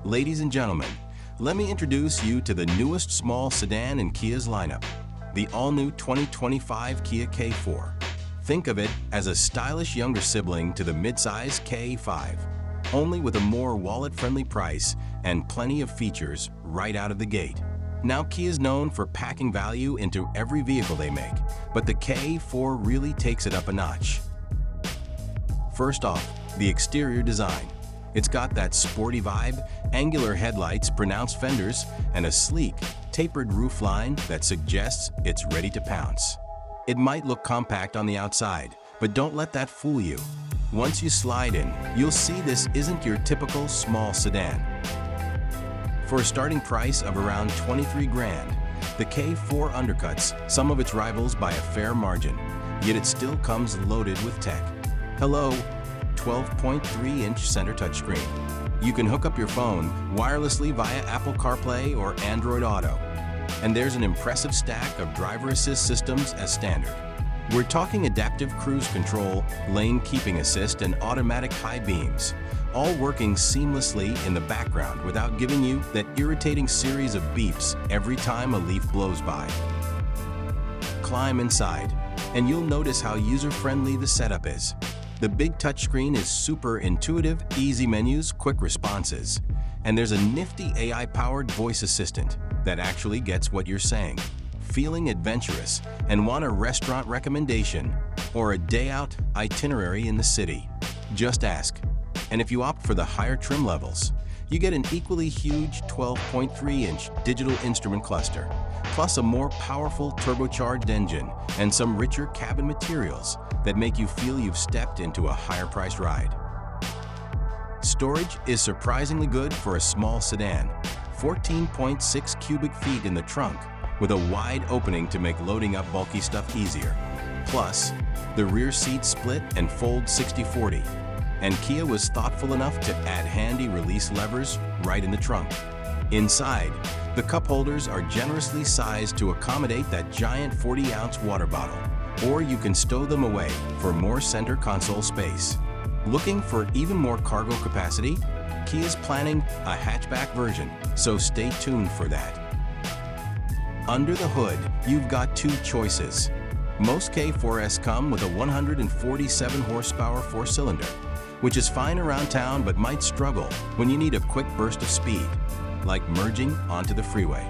Ladies and gentlemen, let me introduce you to the newest small sedan in Kia's lineup, the all-new 2025 Kia K4. Think of it as a stylish younger sibling to the midsize K5, only with a more wallet-friendly price and plenty of features right out of the gate. Now, Kia is known for packing value into every vehicle they make, but the K4 really takes it up a notch. First off, the exterior design. It's got that sporty vibe, angular headlights, pronounced fenders, and a sleek, tapered roofline that suggests it's ready to pounce. It might look compact on the outside, but don't let that fool you. Once you slide in, you'll see this isn't your typical small sedan. For a starting price of around 23 grand, the K4 undercuts some of its rivals by a fair margin, yet it still comes loaded with tech. Hello, 12.3-inch center touchscreen. You can hook up your phone wirelessly via Apple CarPlay or Android Auto. And there's an impressive stack of driver assist systems as standard. We're talking adaptive cruise control, lane keeping assist, and automatic high beams, all working seamlessly in the background without giving you that irritating series of beeps every time a leaf blows by. Climb inside, and you'll notice how user-friendly the setup is. The big touchscreen is super intuitive, easy menus, quick responses, and there's a nifty AI-powered voice assistant that actually gets what you're saying. Feeling adventurous and want a restaurant recommendation or a day-out itinerary in the city? Just ask. And if you opt for the higher trim levels, you get an equally huge 12.3-inch digital instrument cluster, plus a more powerful turbocharged engine and some richer cabin materials that make you feel you've stepped into a higher-priced ride. Storage is surprisingly good for a small sedan, 14.6 cubic feet in the trunk, with a wide opening to make loading up bulky stuff easier. Plus, the rear seats split and fold 60/40, and Kia was thoughtful enough to add handy release levers right in the trunk. Inside, the cup holders are generously sized to accommodate that giant 40-ounce water bottle, or you can stow them away for more center console space. Looking for even more cargo capacity? Kia's planning a hatchback version, so stay tuned for that. Under the hood, you've got two choices. Most K4s come with a 147 horsepower four-cylinder, which is fine around town but might struggle when you need a quick burst of speed, like merging onto the freeway.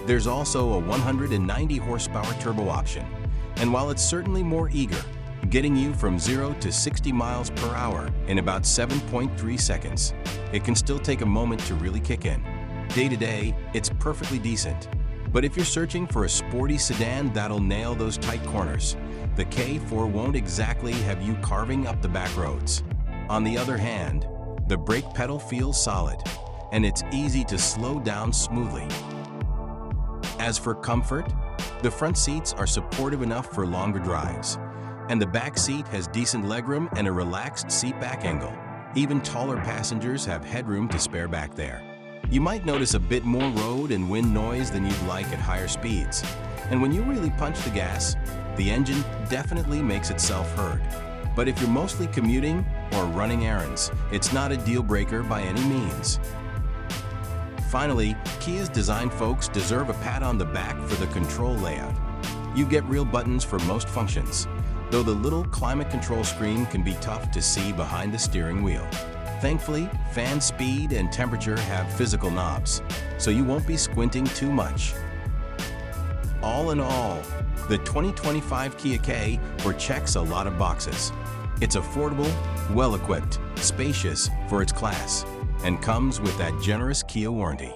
There's also a 190 horsepower turbo option, and while it's certainly more eager, getting you from 0 to 60 miles per hour in about 7.3 seconds, it can still take a moment to really kick in. Day to day, it's perfectly decent. But if you're searching for a sporty sedan that'll nail those tight corners, the K4 won't exactly have you carving up the back roads. On the other hand, the brake pedal feels solid, and it's easy to slow down smoothly. As for comfort, the front seats are supportive enough for longer drives, and the back seat has decent legroom and a relaxed seat back angle. Even taller passengers have headroom to spare back there. You might notice a bit more road and wind noise than you'd like at higher speeds, and when you really punch the gas, the engine definitely makes itself heard. But if you're mostly commuting or running errands, it's not a deal breaker by any means. Finally, Kia's design folks deserve a pat on the back for the control layout. You get real buttons for most functions, though the little climate control screen can be tough to see behind the steering wheel. Thankfully, fan speed and temperature have physical knobs, so you won't be squinting too much. All in all, the 2025 Kia K4 checks a lot of boxes. It's affordable, well-equipped, spacious for its class, and comes with that generous Kia warranty.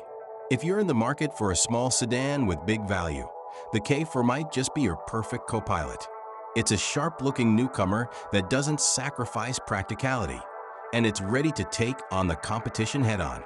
If you're in the market for a small sedan with big value, the K4 might just be your perfect co-pilot. It's a sharp-looking newcomer that doesn't sacrifice practicality, and it's ready to take on the competition head-on.